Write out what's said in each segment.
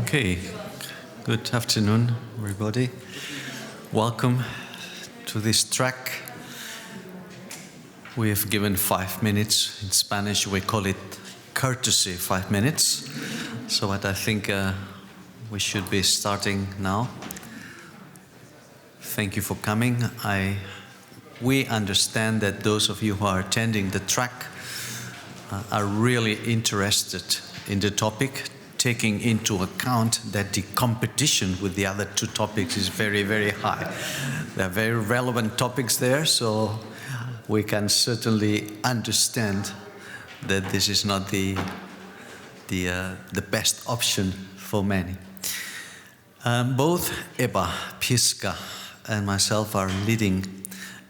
Okay, good afternoon, everybody. Welcome to this track. We have given 5 minutes. In Spanish, we call it courtesy 5 minutes. So what I think we should be starting now. Thank you for coming. We understand that those of you who are attending the track are really interested in the topic, taking into account that the competition with the other two topics is very, very high. There are very relevant topics there, so we can certainly understand that this is not the best option for many. Both Eva Piska and myself are leading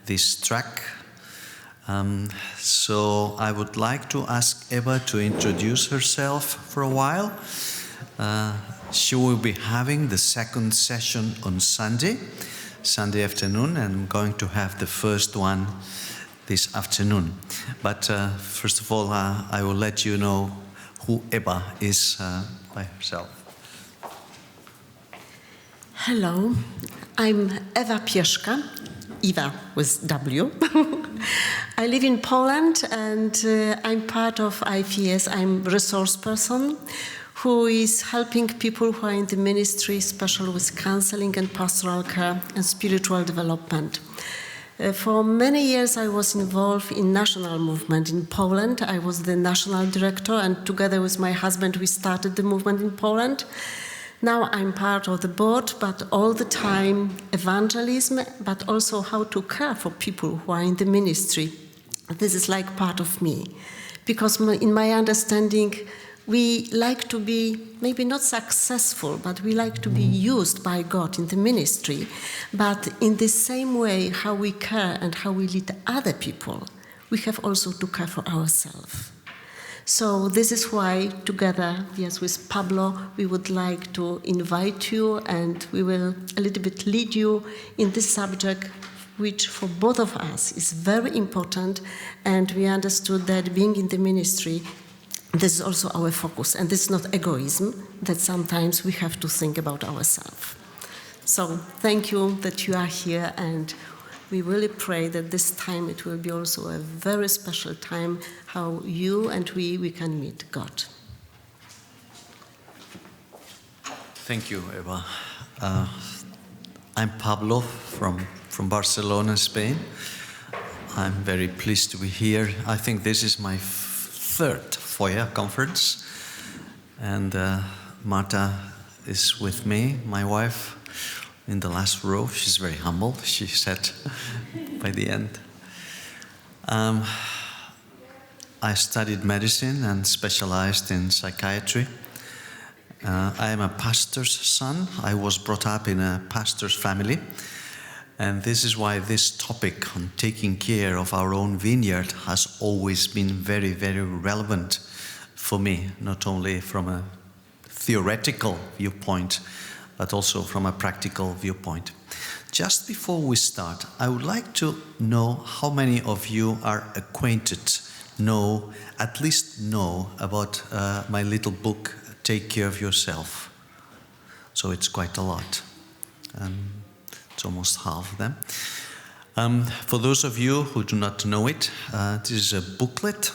this track. So I would like to ask Eva to introduce herself for a while. She will be having the second session on Sunday afternoon, and I'm going to have the first one this afternoon. But first of all, I will let you know who Eva is by herself. Hello, I'm Ewa Pieszka, Eva with W. I live in Poland and I'm part of IPS. I'm a resource person who is helping people who are in the ministry, especially with counseling and pastoral care and spiritual development. For many years I was involved in national movement in Poland. I was the national director, and together with my husband we started the movement in Poland. Now I'm part of the board, but all the time evangelism, but also how to care for people who are in the ministry. This is like part of me, because in my understanding, we like to be maybe not successful, but we like to be used by God in the ministry. But in the same way, how we care and how we lead other people, we have also to care for ourselves. So this is why together, yes, with Pablo, we would like to invite you, and we will a little bit lead you in this subject, which for both of us is very important. And we understood that being in the ministry, this is also our focus, and this is not egoism, that sometimes we have to think about ourselves. So thank you that you are here, and we really pray that this time it will be also a very special time, how you and we can meet God. Thank you, Eva. I'm Pablo from Barcelona, Spain. I'm very pleased to be here. I think this is my third FOIA conference, and Marta is with me, my wife, in the last row. She's very humble, she said by the end. I studied medicine and specialized in psychiatry. I am a pastor's son. I was brought up in a pastor's family. And this is why this topic on taking care of our own vineyard has always been very, very relevant for me, not only from a theoretical viewpoint, but also from a practical viewpoint. Just before we start, I would like to know how many of you are acquainted, at least know about my little book, Take Care of Yourself. So it's quite a lot. It's almost half of them. For those of you who do not know it, this is a booklet.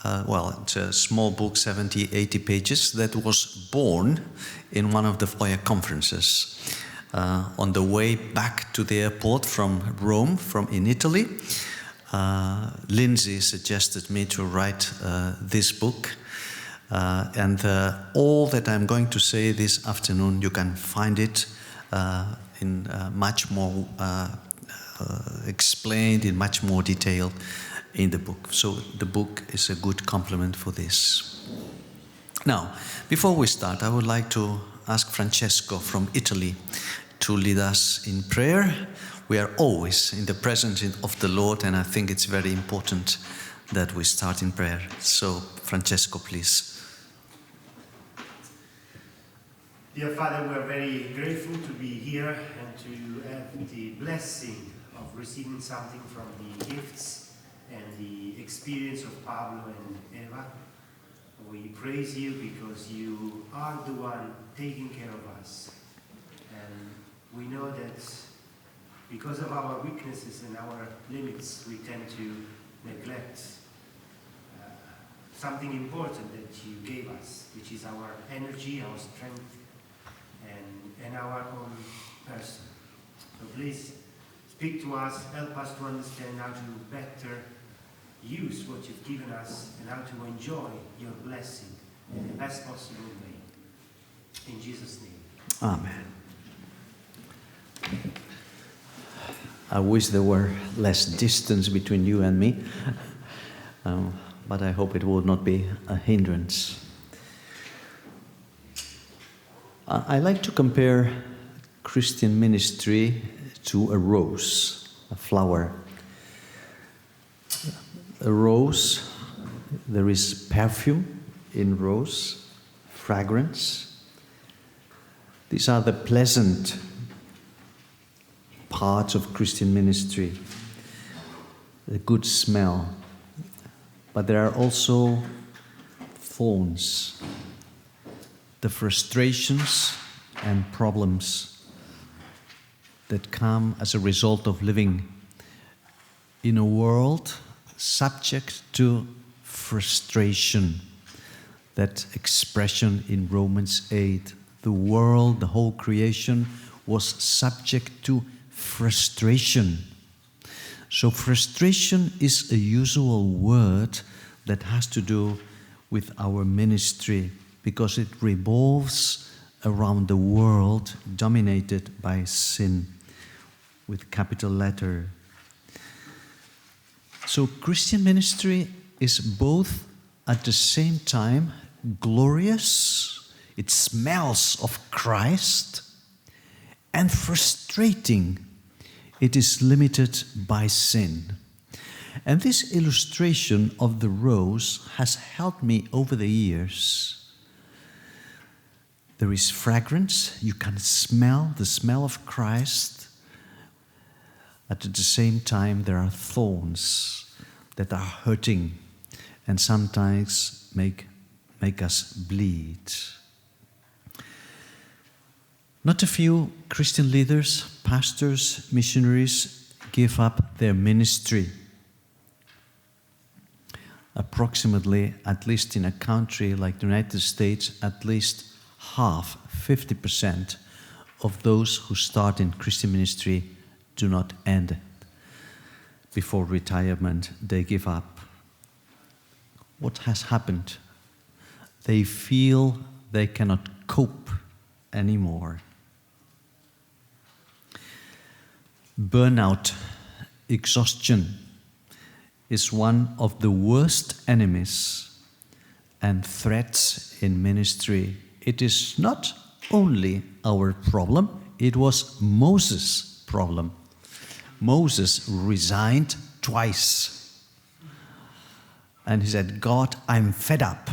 It's a small book, 70, 80 pages, that was born in one of the FOIA conferences. On the way back to the airport from Rome, in Italy, Lindsay suggested me to write this book. And all that I'm going to say this afternoon, you can find it in much more explained, in much more detail in the book. So the book is a good complement for this. Now, before we start, I would like to ask Francesco from Italy to lead us in prayer. We are always in the presence of the Lord, and I think it's very important that we start in prayer. So, Francesco, please. Dear Father, we are very grateful to be here and to have the blessing of receiving something from the gifts and the experience of Pablo and Eva. We praise you because you are the one taking care of us. And we know that because of our weaknesses and our limits, we tend to neglect something important that you gave us, which is our energy, our strength, and our own person. So please speak to us, help us to understand how to better use what you've given us and how to enjoy your blessing in the best possible way. In Jesus' name. Amen. I wish there were less distance between you and me, but I hope it will not be a hindrance. I like to compare Christian ministry to a rose, a flower. A rose, there is perfume in rose, fragrance. These are the pleasant parts of Christian ministry, the good smell. But there are also thorns, the frustrations and problems that come as a result of living in a world subject to frustration. That expression in Romans 8, the world, the whole creation was subject to frustration. So frustration is a usual word that has to do with our ministry because it revolves around the world dominated by sin with capital letter. So Christian ministry is both at the same time glorious, it smells of Christ, and frustrating. It is limited by sin. And this illustration of the rose has helped me over the years. There is fragrance, you can smell the smell of Christ. At the same time, there are thorns that are hurting and sometimes make us bleed. Not a few Christian leaders, pastors, missionaries give up their ministry. Approximately, at least in a country like the United States, at least half, 50% of those who start in Christian ministry do not end it. Before retirement, they give up. What has happened? They feel they cannot cope anymore. Burnout, exhaustion, is one of the worst enemies and threats in ministry. It is not only our problem, it was Moses' problem. Moses resigned twice. And he said, God, I'm fed up.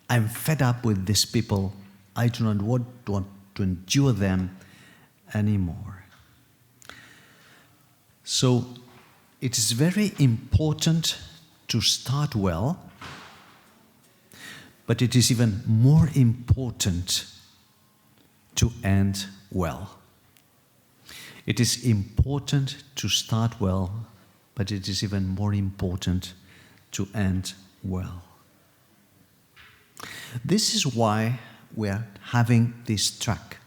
I'm fed up with these people. I do not want to endure them anymore. So it is very important to start well, but it is even more important to end well. It is important to start well, but it is even more important to end well. This is why we are having this track.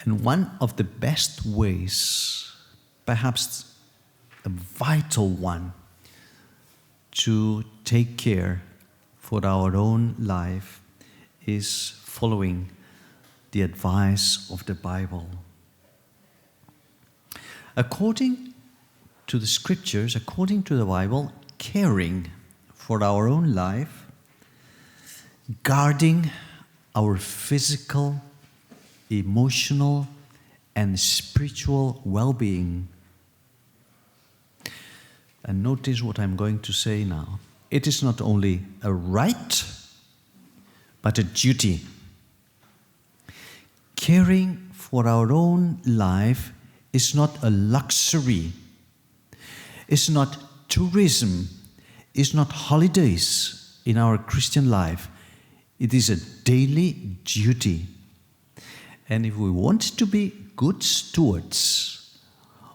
And one of the best ways, perhaps a vital one, to take care for our own life is following the advice of the Bible. According to the scriptures, according to the Bible, caring for our own life, guarding our physical, emotional, and spiritual well-being. And notice what I'm going to say now. It is not only a right, but a duty. Caring for our own life is not a luxury. It's not tourism. is not holidays in our Christian life. It is a daily duty. And if we want to be good stewards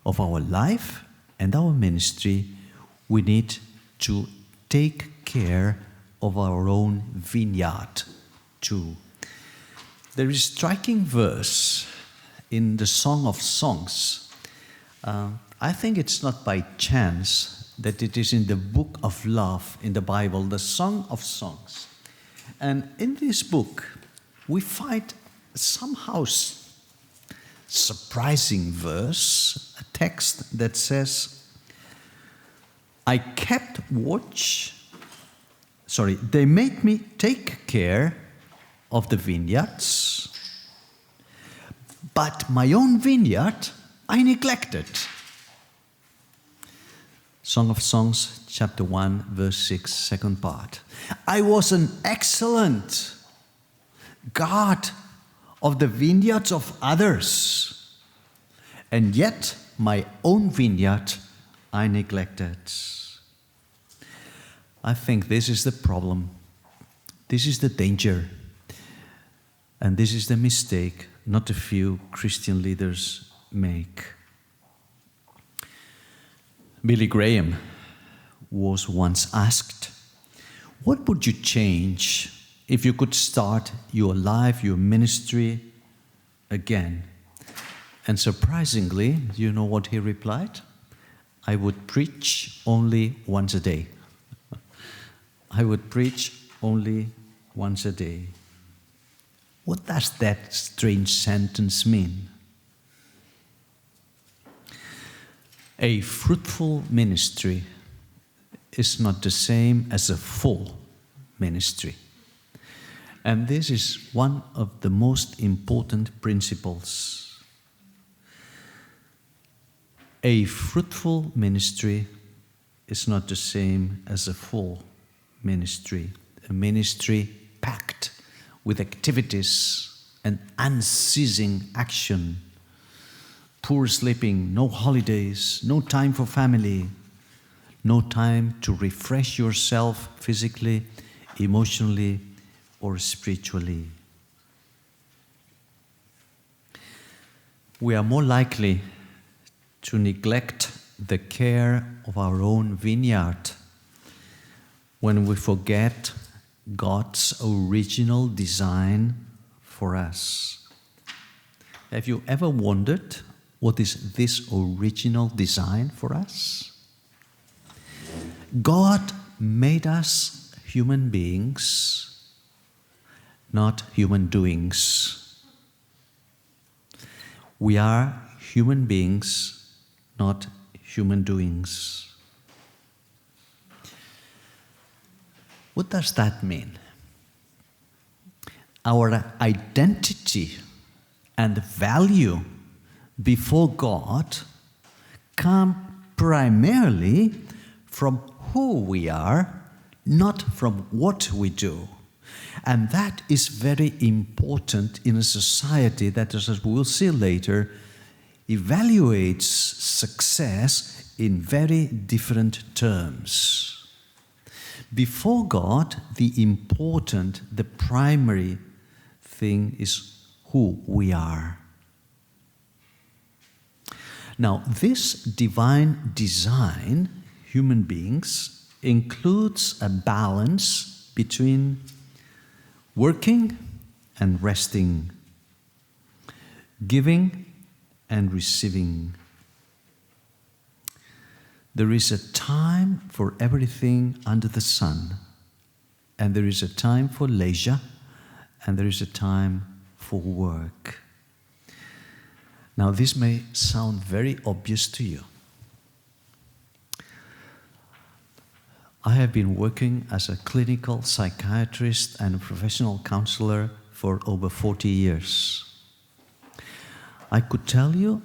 of our life and our ministry, we need to take care of our own vineyard too. There is a striking verse in the Song of Songs. I think it's not by chance that it is in the book of love in the Bible, the Song of Songs. And in this book, we find somehow surprising verse, a text that says, they made me take care of the vineyards, but my own vineyard I neglected. Song of Songs, chapter 1, verse 6, second part. I was an excellent guard of the vineyards of others, and yet my own vineyard I neglected. I think this is the problem. This is the danger. And this is the mistake not a few Christian leaders make. Billy Graham was once asked, what would you change if you could start your life, your ministry again? And surprisingly, do you know what he replied? I would preach only once a day. I would preach only once a day. What does that strange sentence mean? A fruitful ministry is not the same as a full ministry. And this is one of the most important principles. A fruitful ministry is not the same as a full ministry. A ministry packed with activities and unceasing action. Poor sleeping, no holidays, no time for family, no time to refresh yourself physically, emotionally, or spiritually. We are more likely to neglect the care of our own vineyard when we forget God's original design for us. Have you ever wondered what is this original design for us? God made us human beings, not human doings. We are human beings, not human doings. What does that mean? Our identity and value before God come primarily from who we are, not from what we do. And that is very important in a society that, as we will see later, evaluates success in very different terms. Before God, the primary thing is who we are. Now, this divine design, human beings, includes a balance between working and resting, giving and receiving. There is a time for everything under the sun, and there is a time for leisure, and there is a time for work. Now, this may sound very obvious to you. I have been working as a clinical psychiatrist and a professional counselor for over 40 years. I could tell you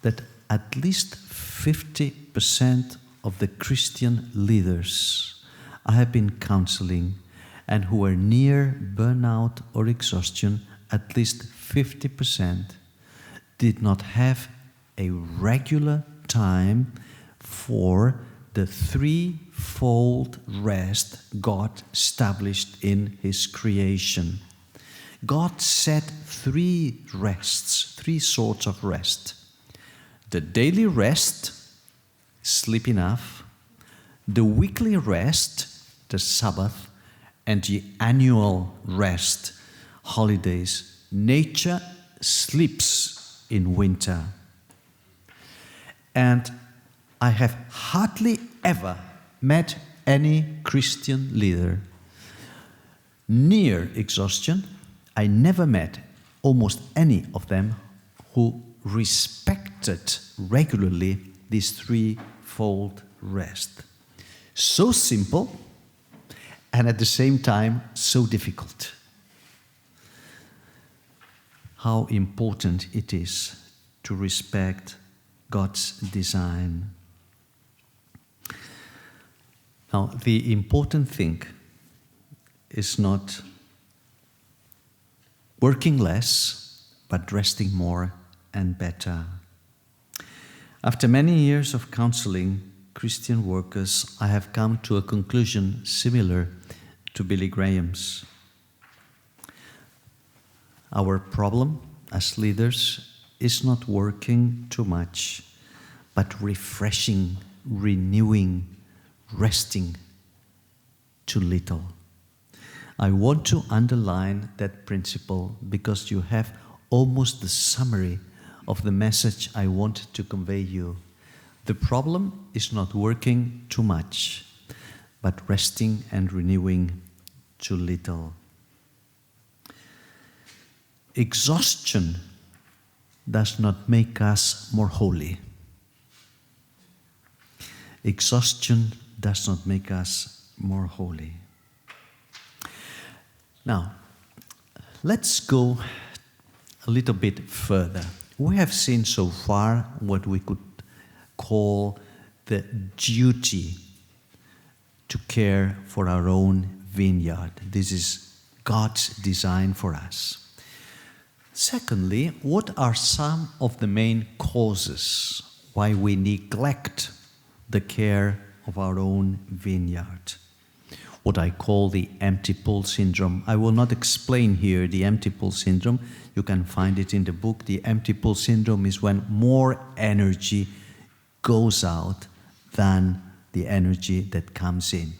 that at least 50% of the Christian leaders I have been counseling and who are near burnout or exhaustion, at least 50% did not have a regular time for the threefold rest God established in His creation. God set three rests, three sorts of rest. The daily rest, sleep enough, the weekly rest, the Sabbath, and the annual rest, holidays. Nature sleeps in winter. And I have hardly ever met any Christian leader near exhaustion. I never met almost any of them who respected regularly this threefold rest. So simple, and at the same time so difficult. How important it is to respect God's design. Now, the important thing is not working less, but resting more and better. After many years of counseling Christian workers, I have come to a conclusion similar to Billy Graham's. Our problem as leaders is not working too much, but refreshing, renewing, resting too little. I want to underline that principle because you have almost the summary of the message I want to convey you. The problem is not working too much, but resting and renewing too little. Exhaustion does not make us more holy. Exhaustion does not make us more holy. Now, let's go a little bit further. We have seen so far what we could call the duty to care for our own vineyard. This is God's design for us. Secondly, what are some of the main causes why we neglect the care of our own vineyard? What I call the empty pool syndrome. I will not explain here the empty pool syndrome. You can find it in the book. The empty pool syndrome is when more energy goes out than the energy that comes in.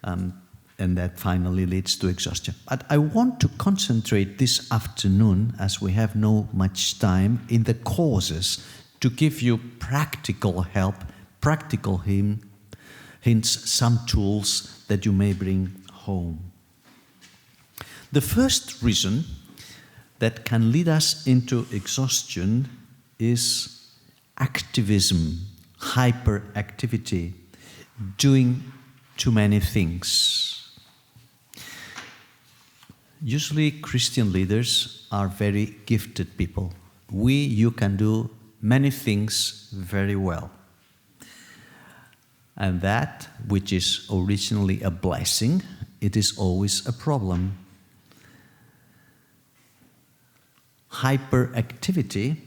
And that finally leads to exhaustion. But I want to concentrate this afternoon, as we have no much time, in the causes to give you practical help, practical hints, some tools that you may bring home. The first reason that can lead us into exhaustion is activism, hyperactivity, doing too many things. Usually Christian leaders are very gifted people. You can do many things very well. And that, which is originally a blessing, it is always a problem. Hyperactivity,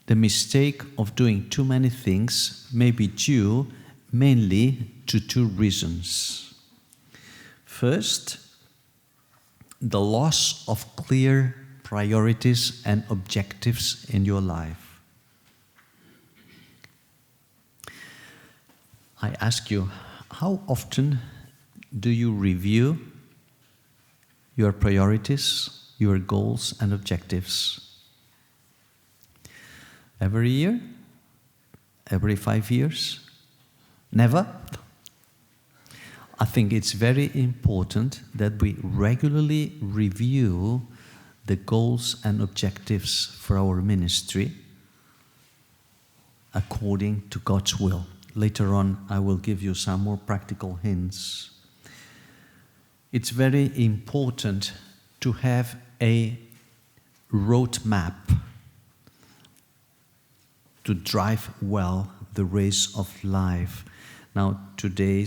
the mistake of doing too many things, may be due mainly to two reasons. First, the loss of clear priorities and objectives in your life. I ask you, how often do you review your priorities, your goals and objectives? Every year? Every 5 years? Never? I think it's very important that we regularly review the goals and objectives for our ministry according to God's will. Later on, I will give you some more practical hints. It's very important to have a roadmap to drive well the race of life. Now, today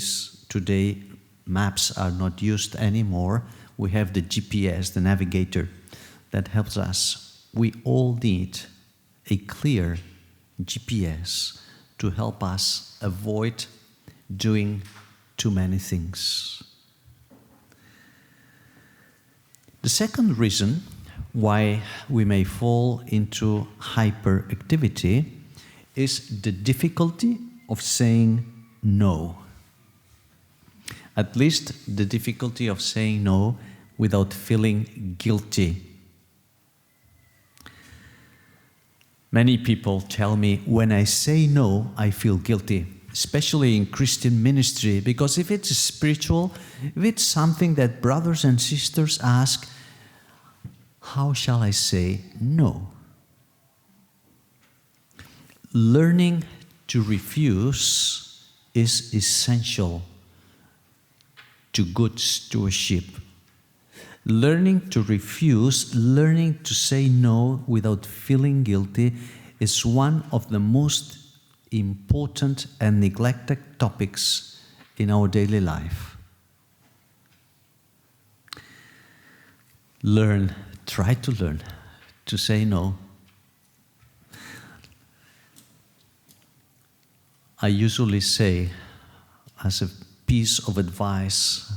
maps are not used anymore. We have the GPS, the navigator, that helps us. We all need a clear GPS to help us avoid doing too many things. The second reason why we may fall into hyperactivity is the difficulty of saying no. At least the difficulty of saying no without feeling guilty. Many people tell me, when I say no, I feel guilty, especially in Christian ministry, because if it's spiritual, if it's something that brothers and sisters ask, how shall I say no? Learning to refuse is essential to good stewardship. Learning to refuse, learning to say no without feeling guilty is one of the most important and neglected topics in our daily life. Try to learn to say no. I usually say, as a piece of advice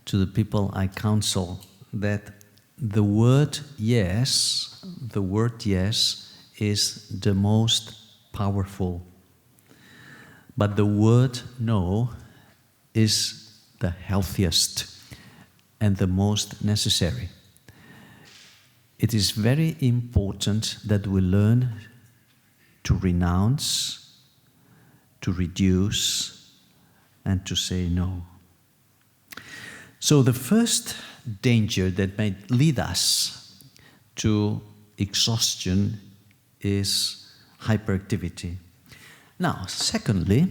to the people I counsel, that the word yes is the most powerful. But the word no is the healthiest and the most necessary. It is very important that we learn to renounce, to reduce, and to say no. So the first danger that may lead us to exhaustion is hyperactivity. Now, secondly,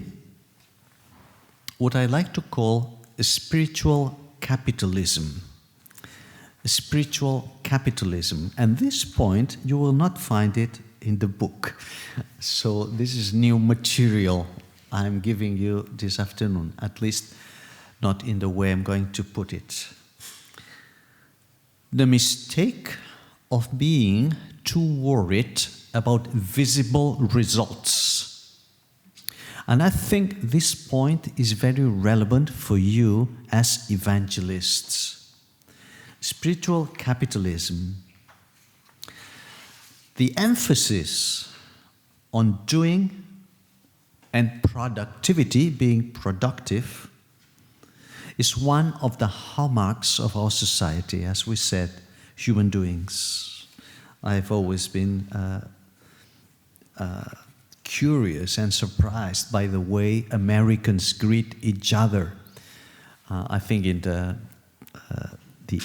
what I like to call a spiritual capitalism. Spiritual capitalism. And this point, you will not find it in the book. So this is new material I'm giving you this afternoon, at least not in the way I'm going to put it. The mistake of being too worried about visible results. And I think this point is very relevant for you as evangelists. Spiritual capitalism. The emphasis on doing and productivity, being productive, is one of the hallmarks of our society, as we said, human doings. I've always been curious and surprised by the way Americans greet each other. I think in the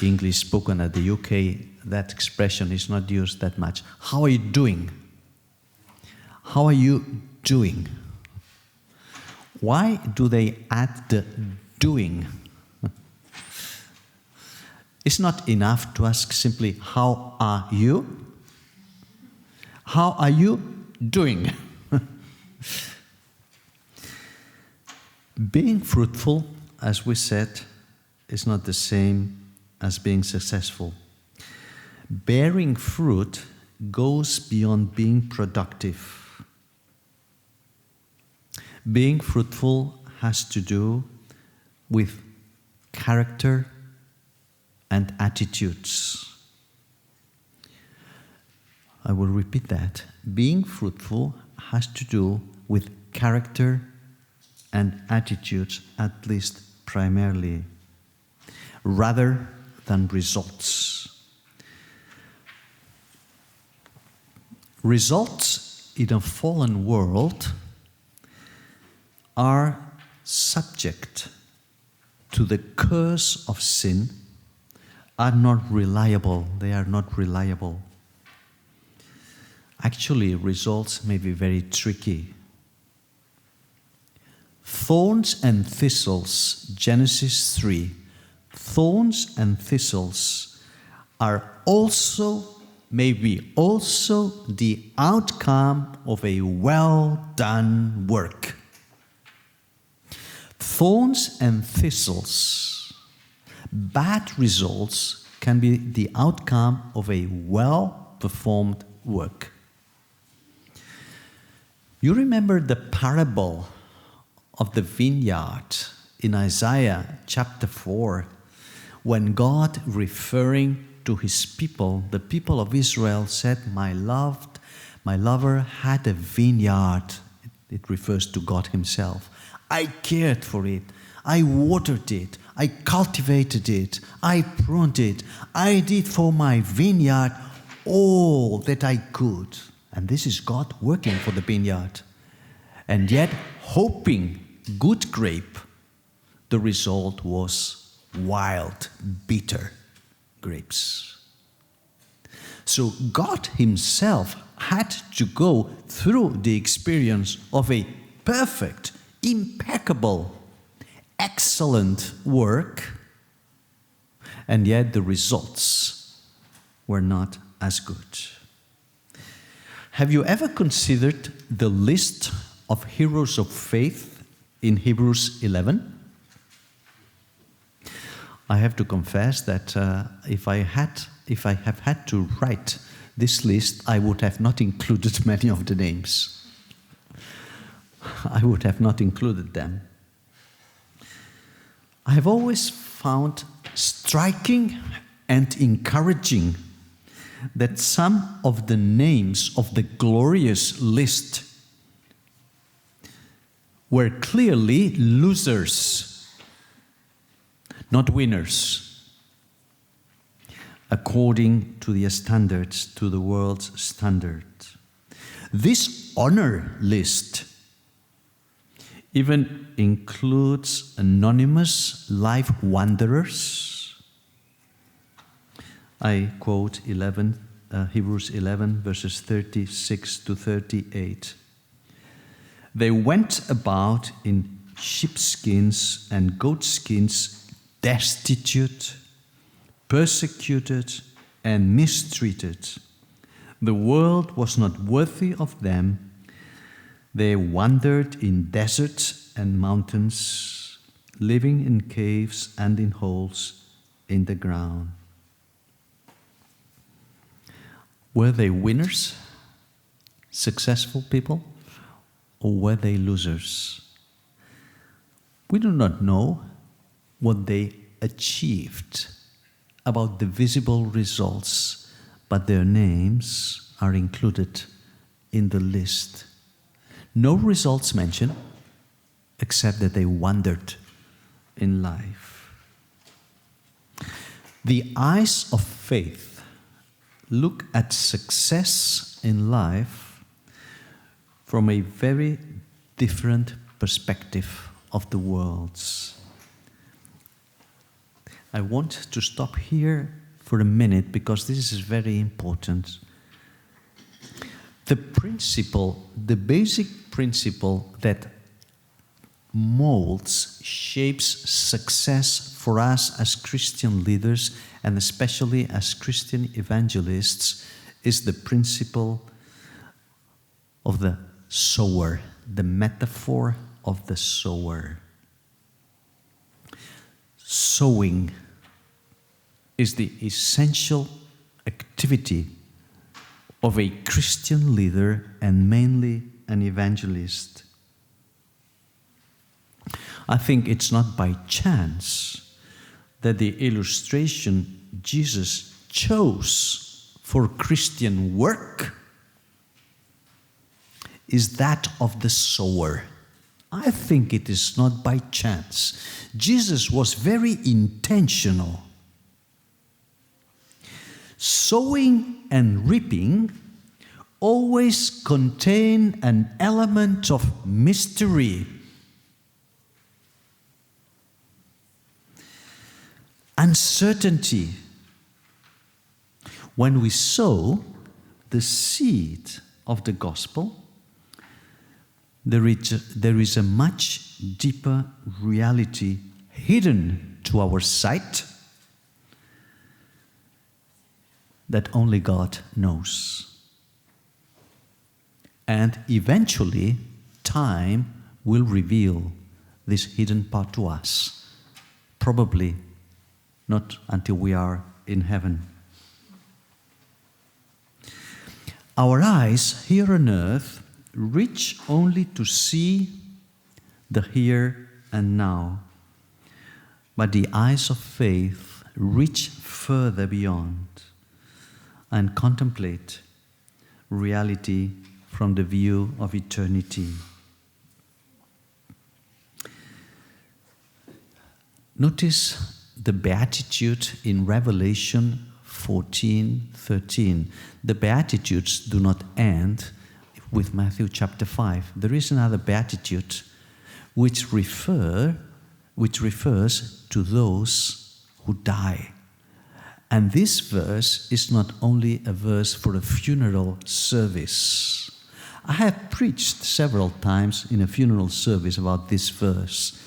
English spoken at the UK, that expression is not used that much. How are you doing? How are you doing? Why do they add the doing? It's not enough to ask simply, how are you? How are you doing? Being fruitful, as we said, is not the same as being successful. Bearing fruit goes beyond being productive. Being fruitful has to do with character and attitudes. I will repeat that. Being fruitful has to do with character and attitudes, at least primarily, rather than results. Results in a fallen world are subject to the curse of sin, are not reliable. They are not reliable. Actually, results may be very tricky. Thorns and thistles, Genesis 3. Thorns and thistles are also, maybe also, the outcome of a well-done work. Thorns and thistles, bad results, can be the outcome of a well-performed work. You remember the parable of the vineyard in Isaiah chapter 4, when God, referring to his people, the people of Israel, said, my lover had a vineyard. It refers to God himself. I cared for it. I watered it. I cultivated it. I pruned it. I did for my vineyard all that I could. And this is God working for the vineyard. And yet, hoping good grape, the result was wild, bitter grapes. So God himself had to go through the experience of a perfect, impeccable, excellent work, and yet the results were not as good. Have you ever considered the list of heroes of faith in Hebrews 11? I have to confess that if I have had to write this list, I would have not included many of the names. I would have not included them. I have always found striking and encouraging that some of the names of the glorious list were clearly losers, not winners, according to the standards, to the world's standards. This honor list even includes anonymous life wanderers. I quote Hebrews 11, verses 36 to 38. They went about in sheepskins and goatskins, destitute, persecuted, and mistreated. The world was not worthy of them. They wandered in deserts and mountains, living in caves and in holes in the ground. Were they winners, successful people, or were they losers? We do not know what they achieved about the visible results, but their names are included in the list. No results mentioned, except that they wandered in life. The eyes of faith look at success in life from a very different perspective of the world's. I want to stop here for a minute because this is very important. The principle, the basic principle that molds, shapes success for us as Christian leaders and especially as Christian evangelists is the principle of the sower, the metaphor of the sower. Sowing is the essential activity of a Christian leader and mainly an evangelist. I think it's not by chance that the illustration Jesus chose for Christian work is that of the sower. I think it is not by chance. Jesus was very intentional. Sowing and reaping always contain an element of mystery. Uncertainty. When we sow the seed of the gospel, there is a much deeper reality hidden to our sight that only God knows. And eventually, time will reveal this hidden part to us. Probably not until we are in heaven. Our eyes here on earth reach only to see the here and now, but the eyes of faith reach further beyond and contemplate reality from the view of eternity. Notice the beatitude in Revelation 14:13. The beatitudes do not end with Matthew chapter 5. There is another beatitude which refers to those who die. And this verse is not only a verse for a funeral service. I have preached several times in a funeral service about this verse,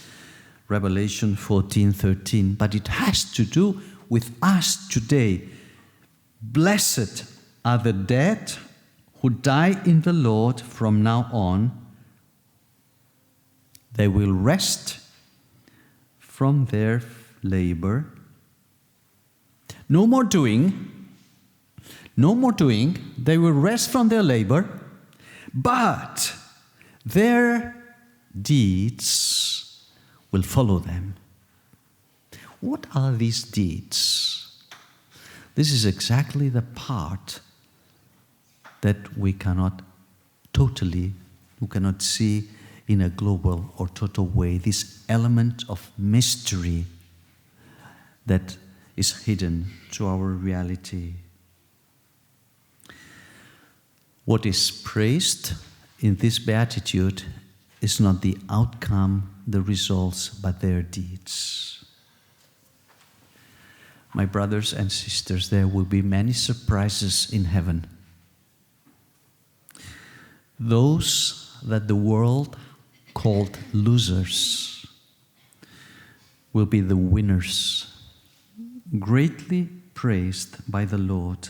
Revelation 14:13, but it has to do with us today. Blessed are the dead who die in the Lord from now on. They will rest from their labor. No more doing. They will rest from their labor, but their deeds will follow them. What are these deeds? This is exactly the part that we cannot see in a global or total way, this element of mystery that is hidden to our reality. What is praised in this beatitude is not the outcome, the results, but their deeds. My brothers and sisters, there will be many surprises in heaven. Those that the world called losers will be the winners, greatly praised by the Lord.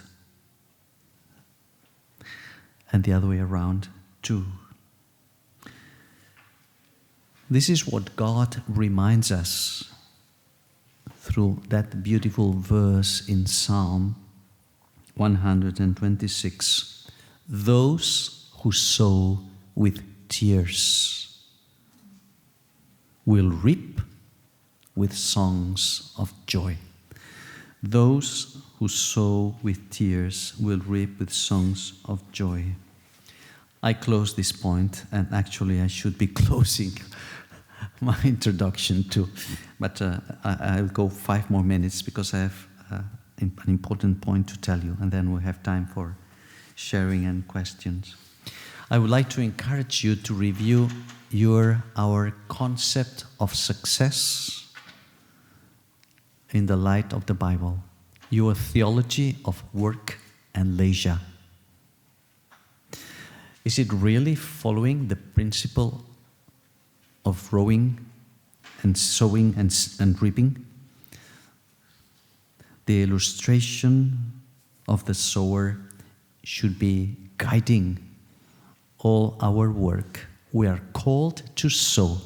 And the other way around too. This is what God reminds us through that beautiful verse in Psalm 126. Those who sow with tears will reap with songs of joy. Those who sow with tears will reap with songs of joy. I close this point, and actually I should be closing my introduction too. But I'll go 5 more minutes because I have an important point to tell you, and then we'll have time for sharing and questions. I would like to encourage you to review our concept of success in the light of the Bible, your theology of work and leisure. Is it really following the principle of rowing and sowing and reaping? The illustration of the sower should be guiding all our work. We are called to sow.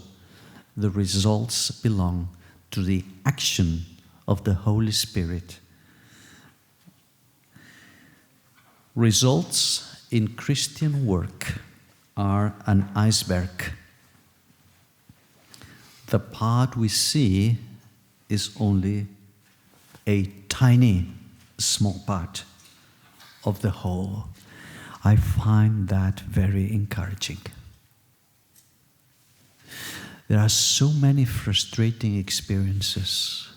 The results belong to the action of the Holy Spirit. Results in Christian work are an iceberg. The part we see is only a tiny, small part of the whole. I find that very encouraging. There are so many frustrating experiences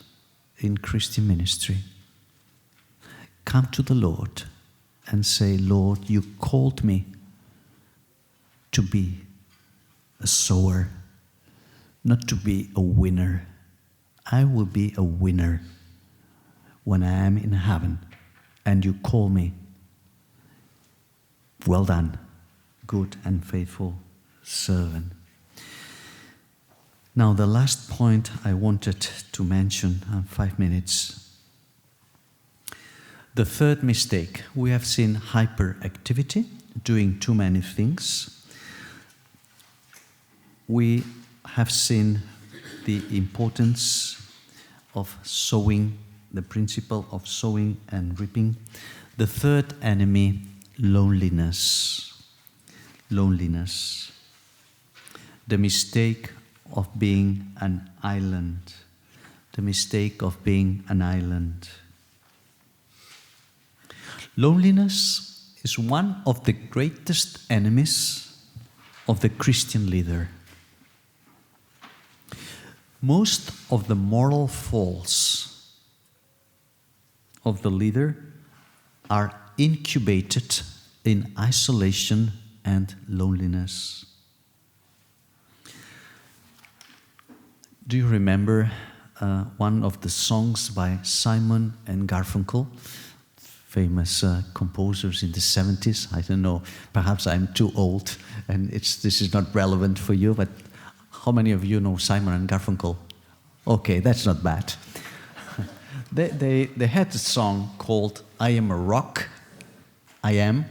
in Christian ministry. Come to the Lord and say, Lord, you called me to be a sower, not to be a winner. I will be a winner when I am in heaven, and you call me. Well done, good and faithful servant. Now, the last point I wanted to mention, 5 minutes. The third mistake, we have seen hyperactivity, doing too many things. We have seen the importance of sowing, the principle of sowing and reaping. The third enemy, loneliness. loneliness, the mistake of being an island, the mistake of being an island. Loneliness is one of the greatest enemies of the Christian leader. Most of the moral faults of the leader are incubated in isolation and loneliness. Do you remember one of the songs by Simon and Garfunkel, famous composers in the 70s? I don't know, perhaps I'm too old and this is not relevant for you, but how many of you know Simon and Garfunkel? Okay, that's not bad. They had a song called I Am a Rock, I Am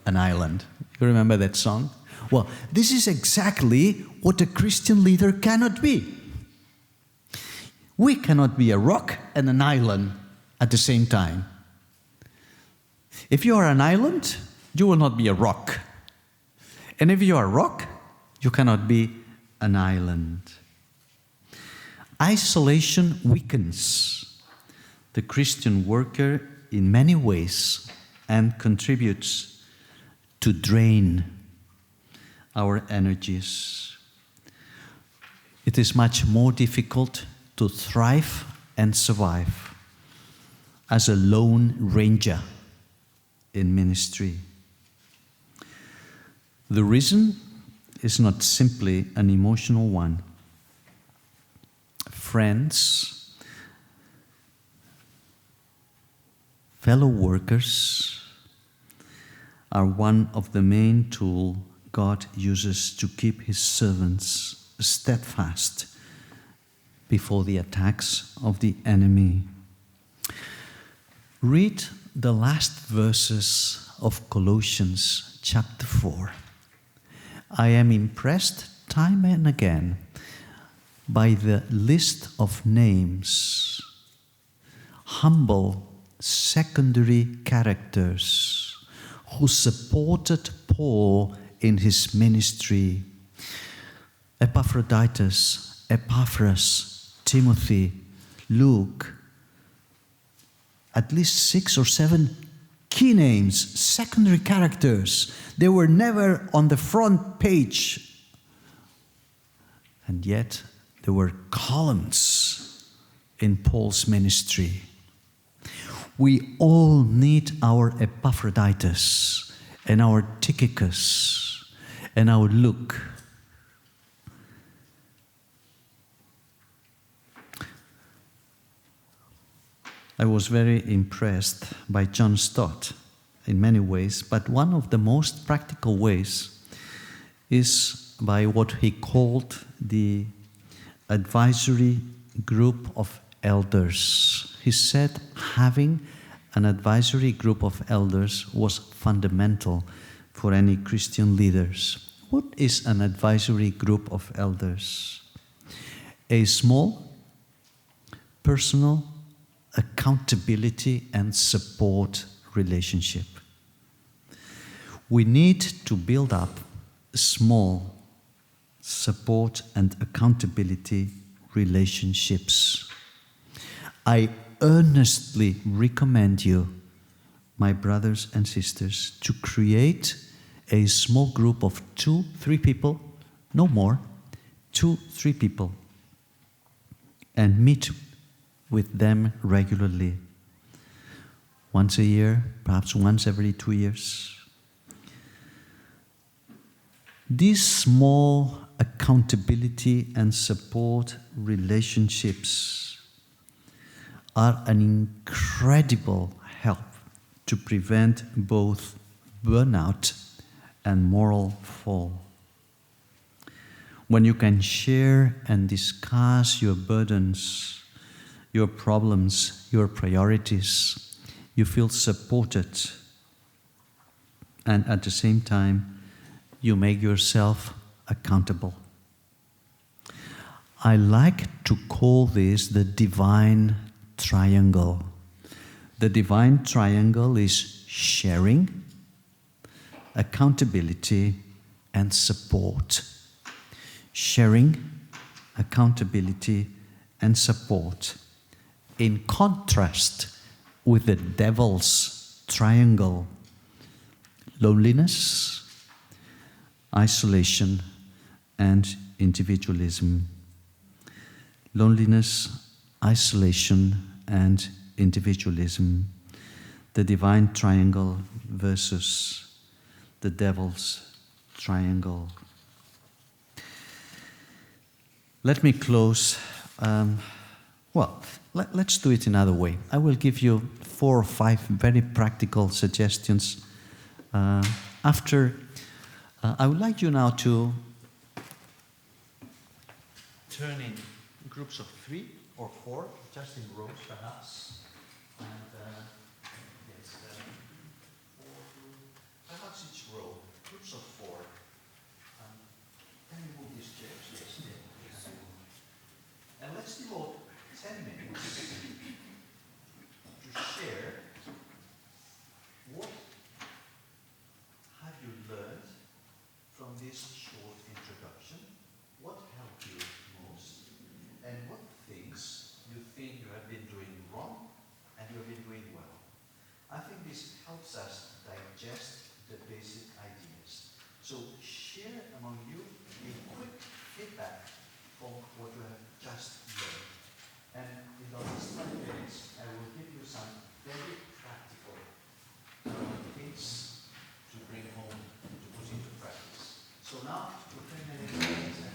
an Island. You remember that song? Well, this is exactly what a Christian leader cannot be. We cannot be a rock and an island at the same time. If you are an island, you will not be a rock. And if you are a rock, you cannot be an island. Isolation weakens the Christian worker in many ways and contributes to drain our energies. It is much more difficult to thrive and survive as a lone ranger in ministry. The reason is not simply an emotional one. Friends, fellow workers are one of the main tools God uses to keep his servants steadfast before the attacks of the enemy. Read the last verses of Colossians chapter 4. I am impressed time and again by the list of names, humble secondary characters who supported Paul in his ministry. Epaphroditus, Epaphras, Timothy, Luke, at least 6 or 7 key names, secondary characters. They were never on the front page. And yet, there were columns in Paul's ministry. We all need our Epaphroditus and our Tychicus and our Luke. I was very impressed by John Stott in many ways, but one of the most practical ways is by what he called the advisory group of elders. He said having an advisory group of elders was fundamental for any Christian leaders. What is an advisory group of elders? A small, personal, accountability and support relationship. We need to build up small support and accountability relationships. I earnestly recommend you, my brothers and sisters, to create a small group of 2-3 people, no more, 2-3 people, and meet with them regularly. Once a year, perhaps once every 2 years. These small accountability and support relationships are an incredible help to prevent both burnout and moral fall. When you can share and discuss your burdens, your problems, your priorities, you feel supported, and at the same time, you make yourself accountable. I like to call this the divine triangle. The divine triangle is sharing, accountability, and support. Sharing, accountability, and support. In contrast with the devil's triangle: loneliness, isolation, and individualism. Loneliness, isolation, and individualism. The divine triangle versus the devil's triangle. Let me close. Let's do it another way. I will give you 4 or 5 very practical suggestions. I would like you now to turn in groups of 3 or 4, just in rows perhaps. And yes, perhaps each row, groups of 4. Can you move these chairs? Yes. And let's devote 10 minutes to share what have you learned from this short introduction, what helped you most, and what things you think you have been doing wrong and you have been doing well. I think this helps us digest the basic ideas. So share among you a quick feedback from what you have just learned. And in the last 5 minutes, I will give you some very practical things to bring home, to put into practice. So now, for 10 minutes,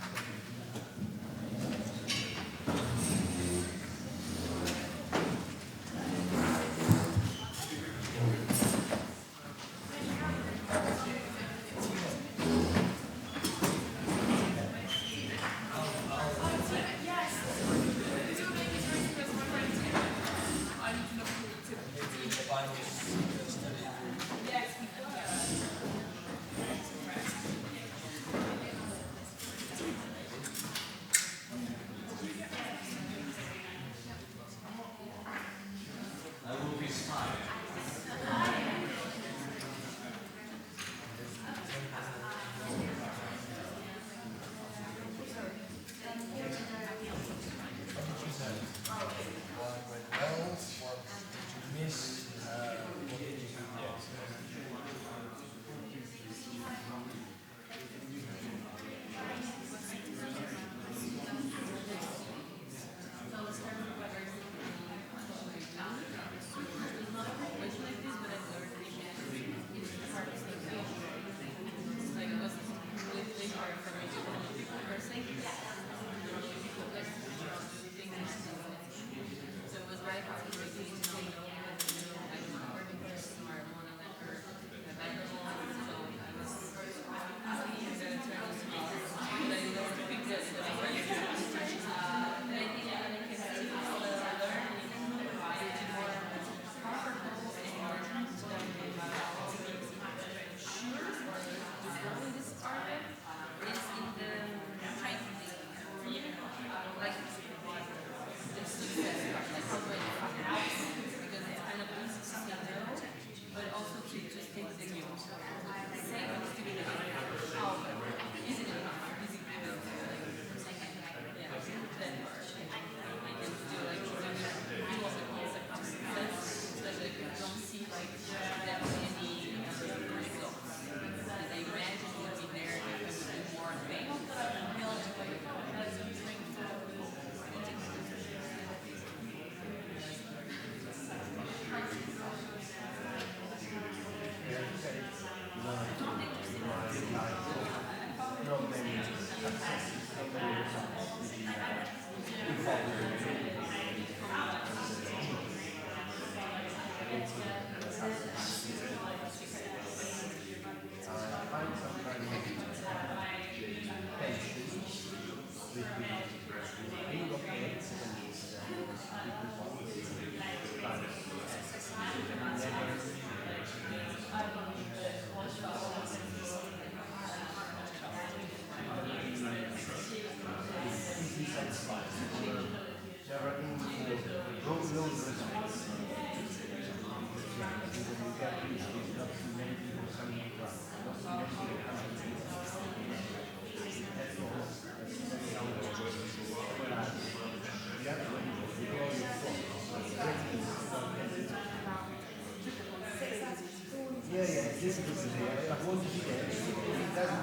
doesn't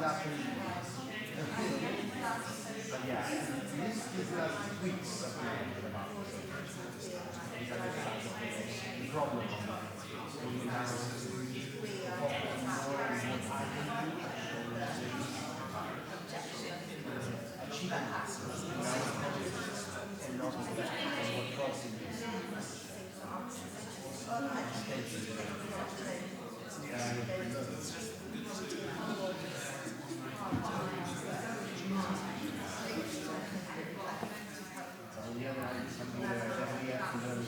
happen. But yeah, this is like weeks of the problem. So we now focus more on what I can do achievements in our projects and not on what causing this. On the other hand, something that we have to learn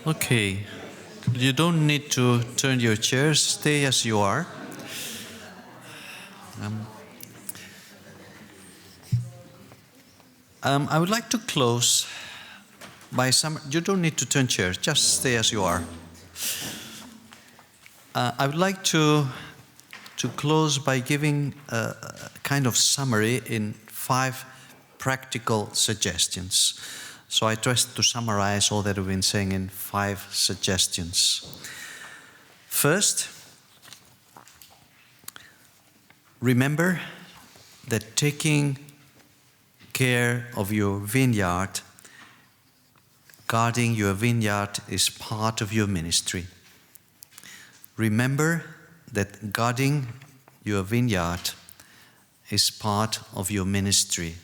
Okay, you don't need to turn your chairs, stay as you are. I would like to close by you don't need to turn chairs, just stay as you are. I would like to close by giving a kind of summary in 5 practical suggestions. So I try to summarize all that we've been saying in 5 suggestions. First, remember that taking care of your vineyard, guarding your vineyard is part of your ministry. Remember that guarding your vineyard is part of your ministry.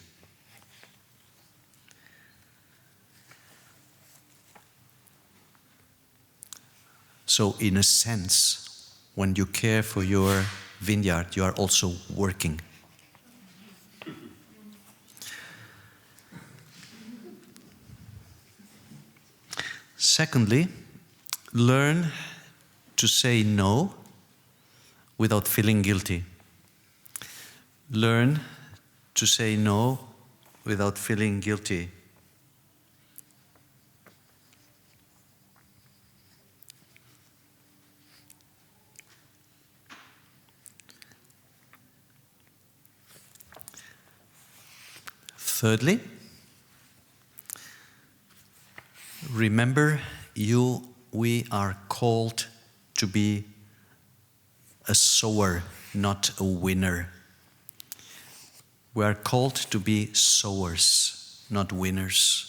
So in a sense, when you care for your vineyard, you are also working. Secondly, learn to say no without feeling guilty. Learn to say no without feeling guilty. Thirdly, remember we are called to be a sower, not a winner. We are called to be sowers, not winners.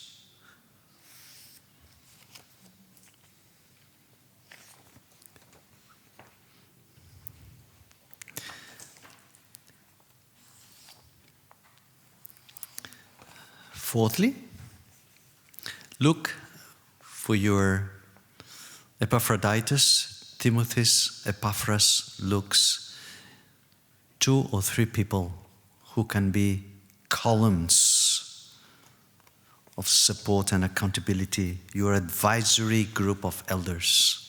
Fourthly, look for your Epaphroditus, Timothy's, Epaphras looks 2 or 3 people who can be columns of support and accountability, your advisory group of elders.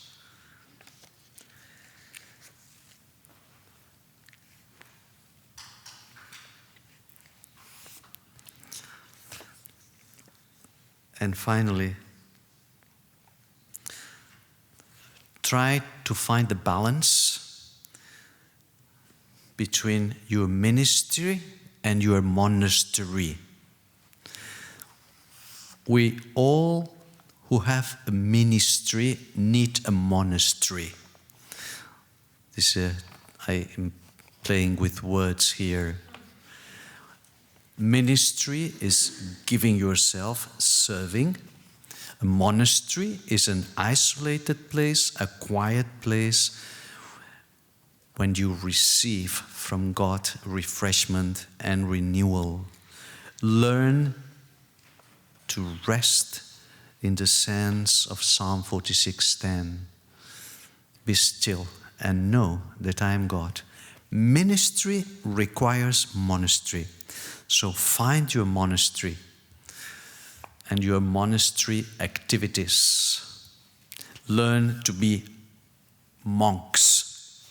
And finally, try to find the balance between your ministry and your monastery. We all who have a ministry need a monastery. This I am playing with words here. Ministry is giving yourself, serving. A monastery is an isolated place, a quiet place, when you receive from God refreshment and renewal. Learn to rest in the sense of Psalm 46:10. Be still and know that I am God. Ministry requires monastery. So find your monastery and your monastery activities. Learn to be monks.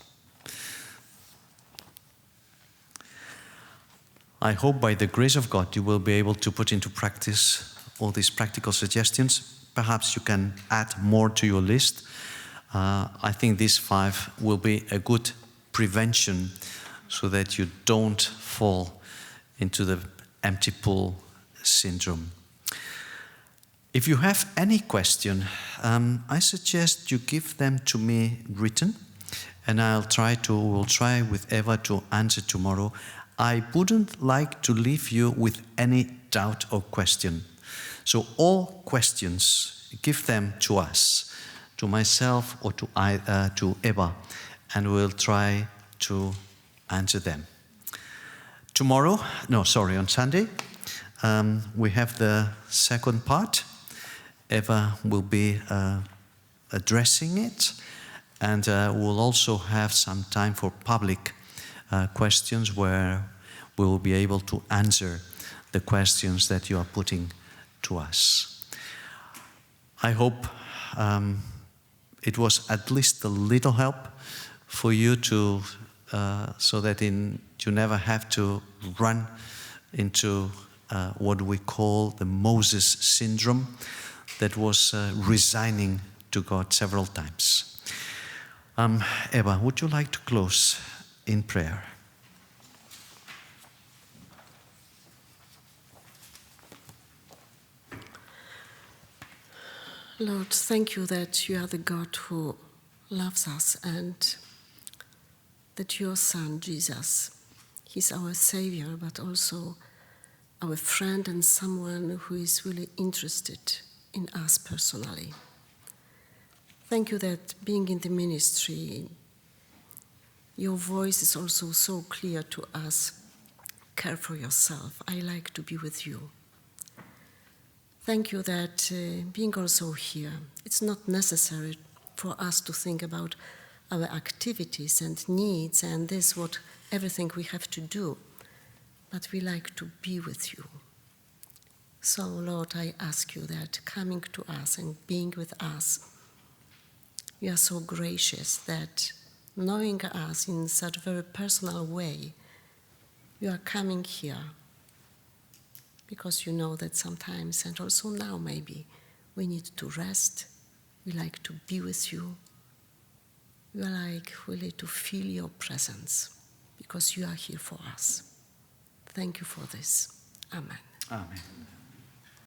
I hope by the grace of God you will be able to put into practice all these practical suggestions. Perhaps you can add more to your list. I think these 5 will be a good prevention so that you don't fall into the empty pool syndrome. If you have any question, I suggest you give them to me written, and we'll try with Eva to answer tomorrow. I wouldn't like to leave you with any doubt or question. So all questions, give them to us, to myself or to Eva, and we'll try to answer them. On Sunday, we have the second part. Eva will be addressing it, and we'll also have some time for public questions where we will be able to answer the questions that you are putting to us. I hope it was at least a little help for you to, so that you never have to run into what we call the Moses syndrome, that was resigning to God several times. Eva, would you like to close in prayer? Lord, thank you that you are the God who loves us, and that your Son, Jesus, he's our Savior, but also our friend and someone who is really interested in us personally. Thank you that being in the ministry, your voice is also so clear to us. Care for yourself. I like to be with you. Thank you that being also here, it's not necessary for us to think about our activities and needs and everything we have to do, but we like to be with you. So, Lord, I ask you that coming to us and being with us, you are so gracious that knowing us in such a very personal way, you are coming here because you know that sometimes, and also now maybe, we need to rest. We like to be with you. We like really to feel your presence because you are here for us. Thank you for this. Amen. Amen.